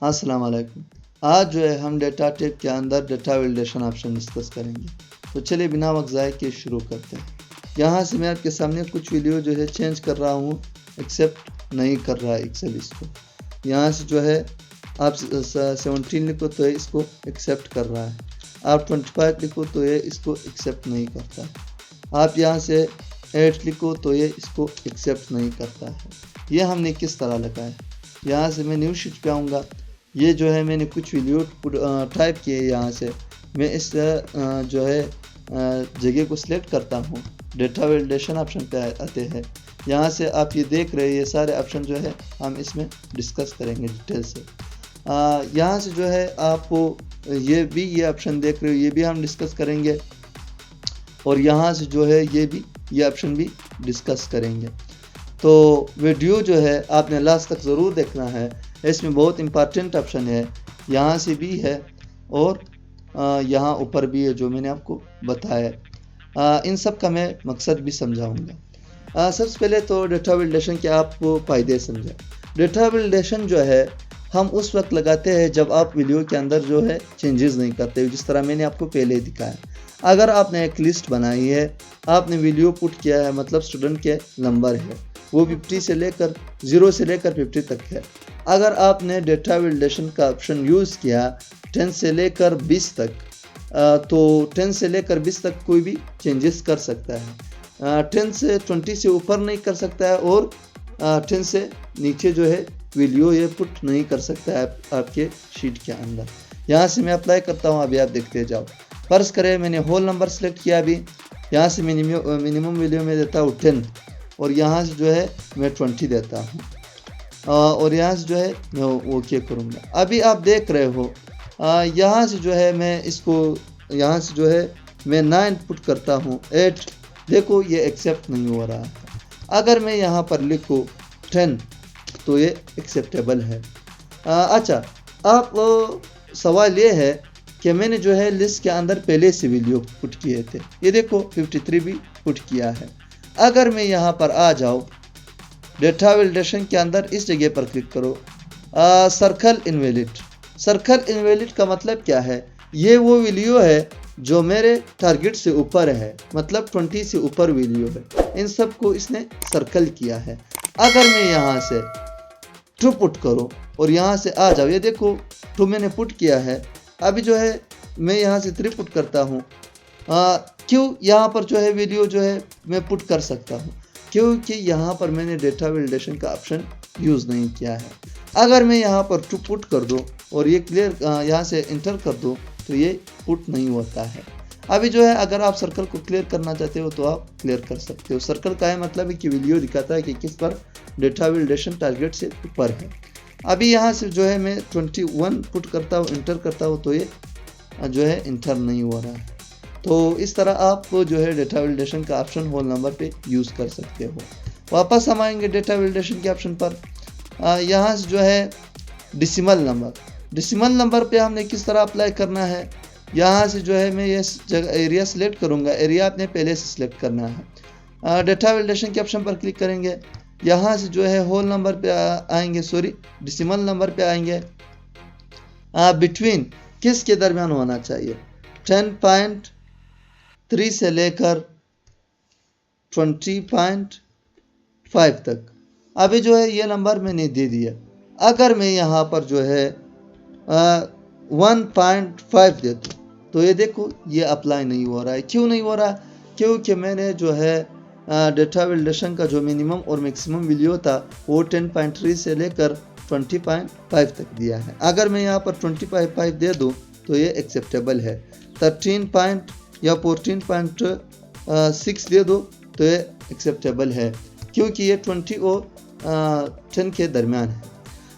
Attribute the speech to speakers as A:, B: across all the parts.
A: अस्सलाम वालेकुम। आज जो है हम डेटा टाइप के अंदर डेटा वैलिडेशन ऑप्शन डिस्कस करेंगे। तो चलिए बिना वक्त ज़ाय किए शुरू करते हैं। यहाँ से मैं आपके सामने कुछ वीडियो जो है चेंज कर रहा हूँ, एक्सेप्ट नहीं कर रहा है एक्सेल इसको। यहाँ से जो है आप 17 लिखो तो ये इसको एक्सेप्ट कर रहा है, आप 25 लिखो तो ये इसको एक्सेप्ट नहीं करता है, आप यहाँ से 8 लिखो तो ये इसको एक्सेप्ट नहीं करता है। ये हमने किस तरह लगाया है। यहाँ से मैं न्यू शीट पे आऊँगा। ये जो है मैंने कुछ वीडियो टाइप किए। यहाँ से मैं इस जो है जगह को सिलेक्ट करता हूँ, डेटा वैलिडेशन ऑप्शन पे आते हैं। यहाँ से आप ये देख रहे हैं, ये सारे ऑप्शन जो है हम इसमें डिस्कस करेंगे डिटेल से। यहाँ से जो है आपको ये ऑप्शन देख रहे हो, ये भी हम डिस्कस करेंगे। और यहाँ से जो है ये ऑप्शन भी डिस्कस करेंगे। तो वीडियो जो है आपने लास्ट तक ज़रूर देखना है, इसमें बहुत इंपॉर्टेंट ऑप्शन है। यहाँ से भी है और यहाँ ऊपर भी है जो मैंने आपको बताया। इन सब का मैं मकसद भी समझाऊंगा। सबसे पहले तो डेटा वैलिडेशन के आपको फ़ायदे समझें। डेटा वैलिडेशन जो है हम उस वक्त लगाते हैं जब आप वीडियो के अंदर जो है चेंजेस नहीं करते, जिस तरह मैंने आपको पहले दिखाया। अगर आपने एक लिस्ट बनाई है, आपने वीडियो पुट किया है, मतलब स्टूडेंट के नंबर है, वो 0 से लेकर 50 तक है। अगर आपने डेटा वैलिडेशन का ऑप्शन यूज़ किया 10 से लेकर 20 तक, तो 10 से लेकर 20 तक कोई भी चेंजेस कर सकता है। 10 से 20 से ऊपर नहीं कर सकता है, और 10 से नीचे जो है वीडियो ये पुट नहीं कर सकता है आपके शीट के अंदर। यहाँ से मैं अप्लाई करता हूँ, अभी आप देखते जाओ। फर्ज करें मैंने होल नंबर सेलेक्ट किया। अभी यहाँ से मिनिमम वैल्यू में देता हूँ 10, और यहाँ से जो है मैं 20 देता हूँ, और यहाँ से जो है मैं ओके करूँगा। अभी आप देख रहे हो, यहाँ से जो है मैं इसको, यहाँ से जो है मैं 9 पुट करता हूँ, 8, देखो ये एक्सेप्ट नहीं हो रहा है। अगर मैं यहाँ पर लिखूँ 10 तो ये एक्सेप्टेबल है। अच्छा, आप सवाल ये है कि मैंने जो है लिस्ट के अंदर पहले से वीडियो पुट किए थे, ये देखो 53 भी पुट किया है। अगर मैं यहाँ पर आ जाऊँ, डेटा वैलिडेशन के अंदर इस जगह पर क्लिक करो, सर्कल इनवैलिड। सर्कल इनवैलिड का मतलब क्या है? ये वो वीडियो है जो मेरे टारगेट से ऊपर है, मतलब 20 से ऊपर वीडियो है, इन सब को इसने सर्कल किया है। अगर मैं यहाँ से 2 पुट करो और यहाँ से आ जाओ, ये देखो 2 मैंने पुट किया है। अभी जो है मैं यहाँ से 3 पुट करता हूँ। क्यों यहाँ पर जो है वीडियो जो है मैं पुट कर सकता हूँ? क्योंकि यहाँ पर मैंने डेटा वैलिडेशन का ऑप्शन यूज़ नहीं किया है। अगर मैं यहाँ पर 2 पुट कर दूँ और ये क्लियर यहाँ से इंटर कर दूँ तो ये पुट नहीं होता है। अभी जो है अगर आप सर्कल को क्लियर करना चाहते हो तो आप क्लियर कर सकते हो। सर्कल का है मतलब है कि वीडियो दिखाता है कि किस पर डेटा वैलिडेशन टारगेट से ऊपर है। अभी यहाँ से जो है मैं 21 पुट करता हूँ, इंटर करता हूँ, तो ये जो है इंटर नहीं हो रहा है। तो इस तरह आप जो है डेटा वैलिडेशन का ऑप्शन होल नंबर पे यूज़ कर सकते हो। वापस हम आएंगे डेटा वैलिडेशन के ऑप्शन पर। यहाँ से जो है डिसिमल नंबर पे हमने किस तरह अप्लाई करना है। यहाँ से जो है मैं ये जगह एरिया सेलेक्ट करूँगा, एरिया आपने पहले से सिलेक्ट करना है। डेटा वैलिडेशन के ऑप्शन पर क्लिक करेंगे, यहाँ से जो है होल नंबर पे आएंगे, डिसिमल नंबर पे आएंगे। बिटवीन किस के दरमियान होना चाहिए? 10.3 से लेकर 20.5 तक। अभी जो है ये नंबर मैंने दे दिया। अगर मैं यहाँ पर जो है 1.5 दे दूँ तो ये देखो ये अप्लाई नहीं हो रहा है। क्यों नहीं हो रहा? क्योंकि मैंने जो है डेटा वैलिडेशन का जो मिनिमम और मैक्सिमम वीडियो था वो 10.3 से लेकर 20.5 तक दिया है। अगर मैं यहाँ पर 20.5 दे दूँ तो ये एक्सेप्टेबल है। 13 या 14.6 दे दो तो ये एक्सेप्टेबल है, क्योंकि ये 20 और 10 के दरमियान है।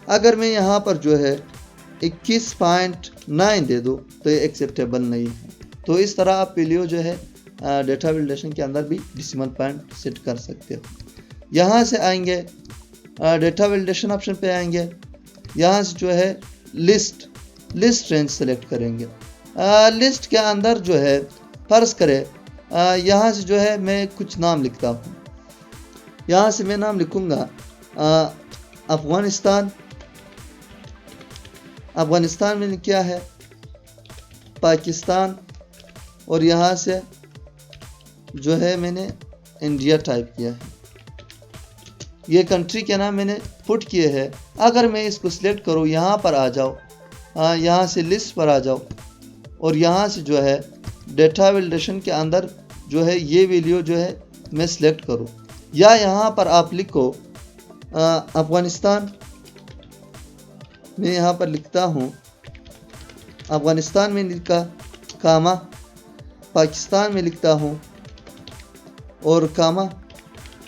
A: अगर मैं यहाँ पर जो है 21.9 दे दो तो ये एक्सेप्टेबल नहीं है। तो इस तरह आप वीडियो जो है डेटा वैलिडेशन के अंदर भी डिसिमल पॉइंट सेट कर सकते हो। यहाँ से आएंगे डेटा वैलिडेशन ऑप्शन पे आएंगे, यहाँ से जो है लिस्ट रेंज सेलेक्ट करेंगे। लिस्ट के अंदर जो है फर्ज करें यहाँ से जो है मैं कुछ नाम लिखता हूँ। यहाँ से मैं नाम लिखूँगा अफ़गानिस्तान, अफगानिस्तान मैंने क्या है, पाकिस्तान, और यहाँ से जो है मैंने इंडिया टाइप किया है। ये कंट्री के नाम मैंने पुट किए हैं। अगर मैं इसको सिलेक्ट करूँ, यहाँ पर आ जाओ, यहाँ से लिस्ट पर आ जाओ, और यहाँ से जो है डेटा वैलिडेशन के अंदर जो है ये वैल्यू जो है मैं सिलेक्ट करूँ, या यहाँ पर आप लिखो अफगानिस्तान। मैं यहाँ पर लिखता हूँ अफगानिस्तान में लिखा कामा, पाकिस्तान में लिखता हूँ, और कामा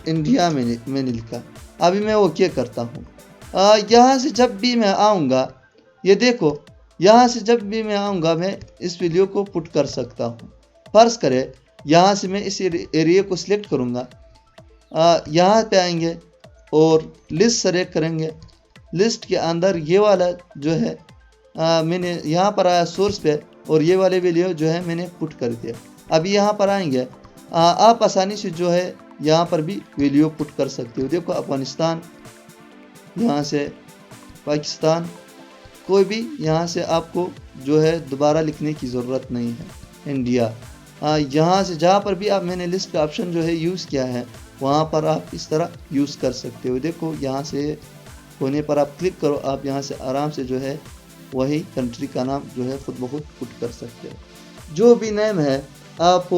A: इंडिया में मैंने लिखा। अभी मैं ओके करता हूँ। यहाँ से जब भी मैं आऊँगा, ये देखो, यहाँ से जब भी मैं आऊँगा मैं इस वीडियो को पुट कर सकता हूँ। फर्ज करें यहाँ से मैं इस एरिया को सिलेक्ट करूँगा, यहाँ पे आएंगे और लिस्ट सेलेक्ट करेंगे। लिस्ट के अंदर ये वाला जो है मैंने यहाँ पर आया सोर्स पे, और ये वाले वीडियो जो है मैंने पुट कर दिया। अभी यहाँ पर आएंगे, आप आसानी से जो है यहाँ पर भी वीडियो पुट कर सकते हो। देखो अफगानिस्तान, यहाँ से पाकिस्तान, कोई भी यहाँ से आपको जो है दोबारा लिखने की ज़रूरत नहीं है। इंडिया, यहाँ से जहाँ पर भी आप मैंने लिस्ट का ऑप्शन जो है यूज़ किया है, वहाँ पर आप इस तरह यूज़ कर सकते हो। देखो यहाँ से होने पर आप क्लिक करो, आप यहाँ से आराम से जो है वही कंट्री का नाम जो है खुद ब खुद पुट कर सकते हो। जो भी नेम है आप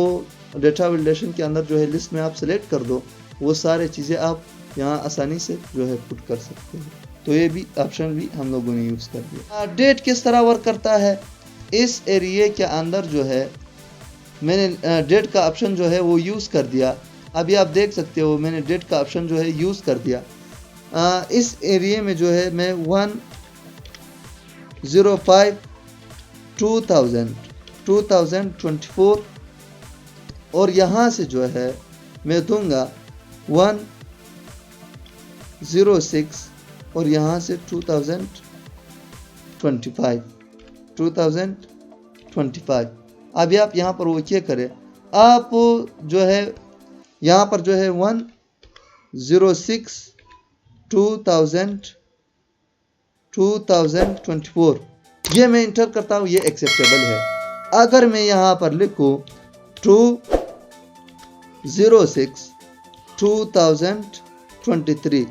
A: डेटा वैलिडेशन के अंदर जो है लिस्ट में आप सेलेक्ट कर दो, वो सारे चीज़ें आप यहाँ आसानी से जो है पुट कर सकते हो। तो ये भी ऑप्शन भी हम लोगों ने यूज़ कर दिया। डेट किस तरह वर्क करता है, इस एरिया के अंदर जो है मैंने डेट का ऑप्शन जो है वो यूज़ कर दिया। अभी आप देख सकते हो मैंने डेट का ऑप्शन जो है यूज़ कर दिया। इस एरिया में जो है मैं 1/05/2024 और यहाँ से जो है मैं दूंगा 1/06 और यहाँ से 2025। अभी आप यहाँ पर ओके करें, आप जो है यहाँ पर जो है 1/06/2024 ये मैं इंटर करता हूँ, ये एक्सेप्टेबल है। अगर मैं यहाँ पर लिखूँ 2/06/2023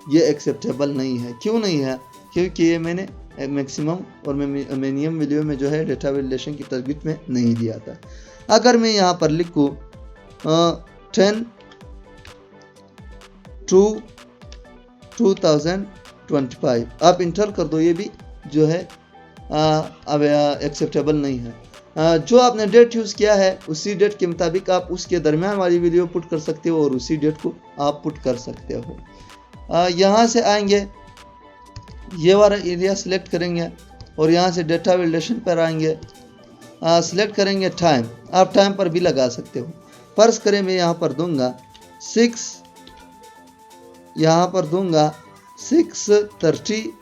A: ये एक्सेप्टेबल नहीं है। क्यों नहीं है? क्योंकि ये मैंने मैक्सिमम और मिनिमम वैल्यू में जो है डेटा वैलिडेशन की तरगीब में नहीं दिया था। अगर मैं यहाँ पर लिखूँ 10/2/2025 आप इंटर कर दो, ये भी जो है अब एक्सेप्टेबल नहीं है। जो आपने डेट यूज़ किया है उसी डेट के मुताबिक आप उसके दरमियान वाली वीडियो पुट कर सकते हो और उसी डेट को आप पुट कर सकते हो। यहाँ से आएंगे, ये वाला एरिया सिलेक्ट करेंगे और यहाँ से डेटा वैलिडेशन पर आएंगे, सिलेक्ट करेंगे टाइम। आप टाइम पर भी लगा सकते हो। फर्ज करें मैं यहाँ पर दूंगा 6, यहाँ पर दूंगा 6:30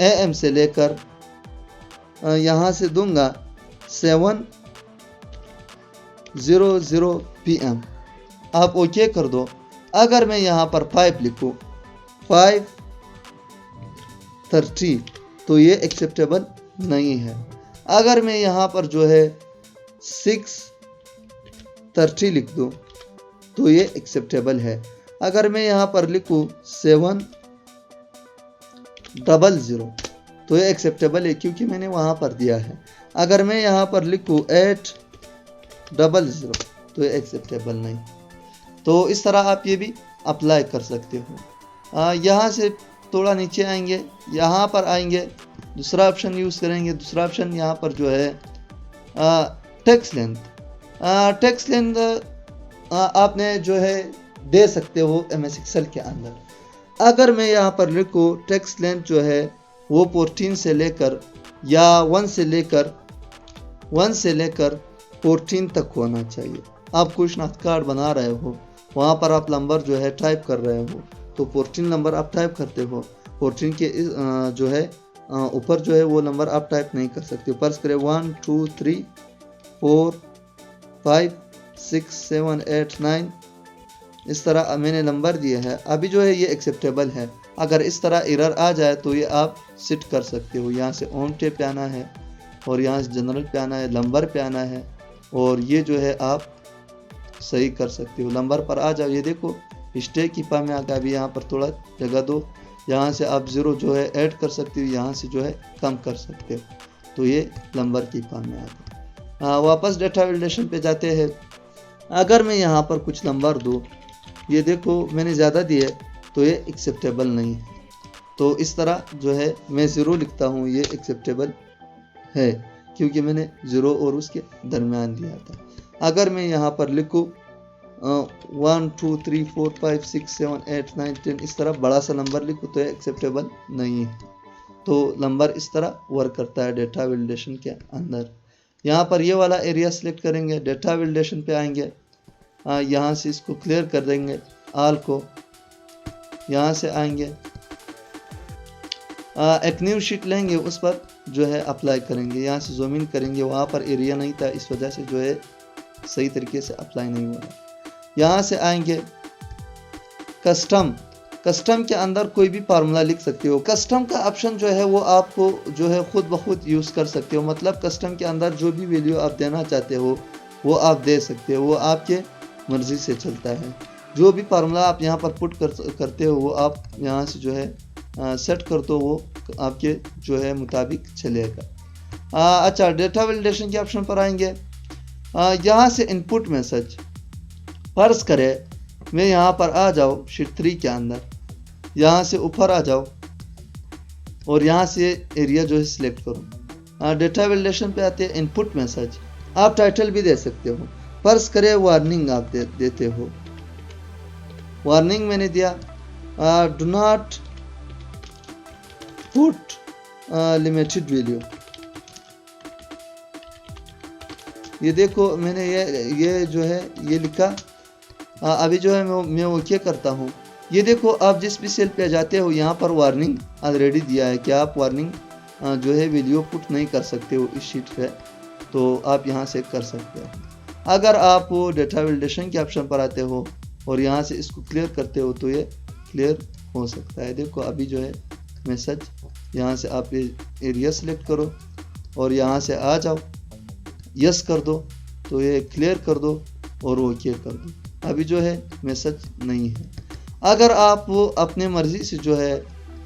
A: AM से लेकर यहाँ से दूंगा 7:00 PM। आप ओके कर दो। अगर मैं यहाँ पर 5 लिखूँ 5:30 तो ये एक्सेप्टेबल नहीं है। अगर मैं यहाँ पर जो है 6:30 लिख दूँ तो ये एक्सेप्टेबल है। अगर मैं यहाँ पर लिखूँ 7:00 तो ये एक्सेप्टेबल है क्योंकि मैंने वहाँ पर दिया है। अगर मैं यहाँ पर लिखूँ 8:00 तो ये एक्सेप्टेबल नहीं। तो इस तरह आप ये भी अप्लाई कर सकते हो। यहाँ से थोड़ा नीचे आएंगे, यहाँ पर आएंगे, दूसरा ऑप्शन यूज़ करेंगे। दूसरा ऑप्शन यहाँ पर जो है टेक्स्ट लेंथ। टेक्स्ट लेंथ आपने जो है दे सकते हो MS Excel के अंदर। अगर मैं यहाँ पर लिखूँ टेक्स्ट लेंथ जो है वो 14 से लेकर या 1 से लेकर 14 तक होना चाहिए। आप कोई शनाख्त कार्ड बना रहे हो, वहाँ पर आप नंबर जो है टाइप कर रहे हो तो 14 नंबर आप टाइप करते हो। 14 के जो है ऊपर जो है वो नंबर आप टाइप नहीं कर सकते। फर्ज करें 1 2 3 4 5 6 7 8 9 इस तरह मैंने नंबर दिए हैं। अभी जो है ये एक्सेप्टेबल है। अगर इस तरह एरर आ जाए तो ये आप सेट कर सकते हो। यहाँ से होम टैब पे आना है और यहाँ से जनरल पे आना है, नंबर पे आना है और ये जो है आप सही कर सकते हो। नंबर पर आ जाओ, ये देखो स्टे कीपा में आ गया। अभी यहाँ पर थोड़ा जगह दो, यहाँ से आप 0 जो है ऐड कर सकते हो, यहाँ से जो है कम कर सकते हो। तो ये नंबर कीपा में आ गया। वापस डेटा वैलिडेशन पे जाते हैं। अगर मैं यहाँ पर कुछ नंबर दूँ, ये देखो मैंने ज़्यादा दिए तो ये एक्सेप्टेबल नहीं है। तो इस तरह जो है मैं 0 लिखता हूँ, ये एक्सेप्टेबल है क्योंकि मैंने 0 और उसके दरमियान दिया था। अगर मैं यहाँ पर लिखूँ 1 2 3 4 5 6 7 8 9 10 इस तरह बड़ा सा नंबर लिखूँ तो ये एक्सेप्टेबल नहीं है। तो नंबर इस तरह वर्क करता है डेटा वैलिडेशन के अंदर। यहाँ पर ये वाला एरिया सेलेक्ट करेंगे, डेटा वैलिडेशन पे आएंगे, यहाँ से इसको क्लियर कर देंगे ऑल को, यहाँ से आएंगे एक न्यू शीट लेंगे, उस पर जो है अप्लाई करेंगे। यहाँ से जूम इन करेंगे, वहाँ पर एरिया नहीं था इस वजह से जो है सही तरीके से अप्लाई नहीं हुआ। यहाँ से आएंगे कस्टम, कस्टम के अंदर कोई भी फार्मूला लिख सकते हो। कस्टम का ऑप्शन जो है वो आपको जो है खुद ब खुद यूज़ कर सकते हो। मतलब कस्टम के अंदर जो भी वैल्यू आप देना चाहते हो वो आप दे सकते हो, वो आपके मर्ज़ी से चलता है। जो भी फार्मूला आप यहाँ पर पुट करते हो वो आप यहाँ से जो है सेट कर दो, वो आपके जो है मुताबिक चलेगा। अच्छा, डेटा वैलिडेशन के ऑप्शन पर आएंगे। यहाँ से इनपुट मैसेज, फर्ज करें मैं यहाँ पर आ जाओ शीट 3 के अंदर, यहाँ से ऊपर आ जाओ और यहाँ से एरिया जो है सिलेक्ट करो। डेटा वैलिडेशन पे आते हैं इनपुट मैसेज, आप टाइटल भी दे सकते हो। फर्ज करें वार्निंग आप देते हो, वार्निंग मैंने दिया do not put limited value. ये देखो मैंने ये जो है ये लिखा। अभी जो है मैं वो क्या करता हूँ, ये देखो आप जिस भी सेल पे जाते हो यहाँ पर वार्निंग ऑलरेडी दिया है कि आप वार्निंग जो है वीडियो पुट नहीं कर सकते हो इस शीट पे, तो आप यहाँ से कर सकते हो। अगर आप डेटा वैलिडेशन के ऑप्शन पर आते हो और यहाँ से इसको क्लियर करते हो तो ये क्लियर हो सकता है। देखो अभी जो है मैसेज, यहाँ से आप एरिया सेलेक्ट करो और यहाँ से आ जाओ, यस कर दो तो ये क्लियर कर दो और ओके कर दो। अभी जो है मैसेज नहीं है। अगर आप अपने मर्ज़ी से जो है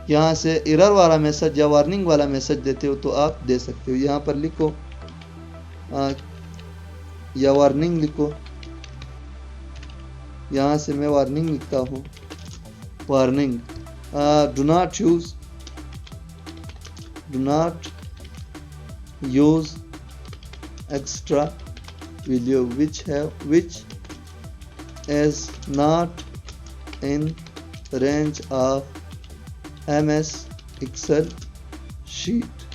A: यहाँ से एरर वाला मैसेज या वार्निंग वाला मैसेज देते हो तो आप दे सकते हो। यहाँ पर लिखो या वार्निंग लिखो, यहाँ से मैं वार्निंग लिखता हूँ। Warning do not use extra video which is not in range of MS Excel sheet।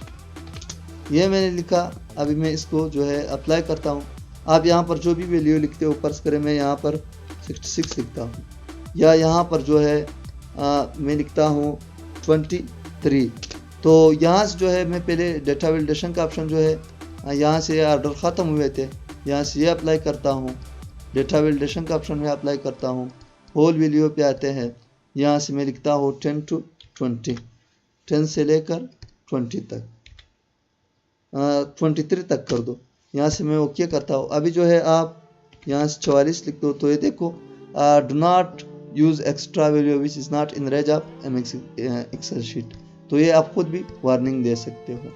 A: ये मैंने लिखा। अभी मैं इसको जो है अप्लाई करता हूँ। आप यहाँ पर जो भी वैल्यू लिखते हो, फर्ज करें मैं यहाँ पर 66 लिखता हूँ, या यहाँ पर जो है मैं लिखता हूँ 23। तो यहाँ से जो है मैं पहले डेटा वैलिडेशन का ऑप्शन जो है यहाँ से ऑर्डर ख़त्म हुए थे, यहाँ से ये अप्लाई करता हूँ। डेटा वैलिडेशन का ऑप्शन में अप्लाई करता हूँ। होल वीडियो पे आते हैं, यहाँ से मैं लिखता हूँ 10 to 20, 10 से लेकर 20 तक, 23 तक कर दो। यहाँ से मैं ओके करता हूँ। अभी जो है आप यहाँ से 44 लिख दो तो ये देखो do not use extra value which is not in range of MS Excel sheet. तो ये आप खुद भी वार्निंग दे सकते हो।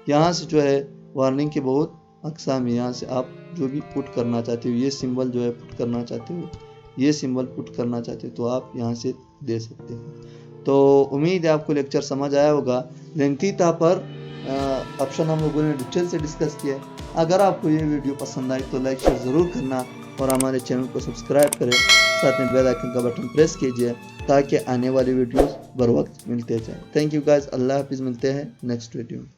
A: यहाँ से जो है वार्निंग के बहुत अक़साम है। यहाँ से आप जो भी पुट करना चाहते हो, ये सिंबल जो है पुट करना चाहते हो, ये सिंबल पुट करना चाहते हो तो आप यहाँ से दे सकते हो। तो उम्मीद है आपको लेक्चर समझ आया होगा। लेंथी था पर ऑप्शन हम लोगों ने डिटेल से डिस्कस किया। अगर आपको ये वीडियो पसंद आई तो लाइक शेयर ज़रूर करना और हमारे चैनल को सब्सक्राइब करें, साथ में बेल आइकन का बटन प्रेस कीजिए ताकि आने वाली वीडियोस बर वक्त मिलते जाए। थैंक यू गाइस, अल्लाह हाफिज़, मिलते हैं नेक्स्ट वीडियो में।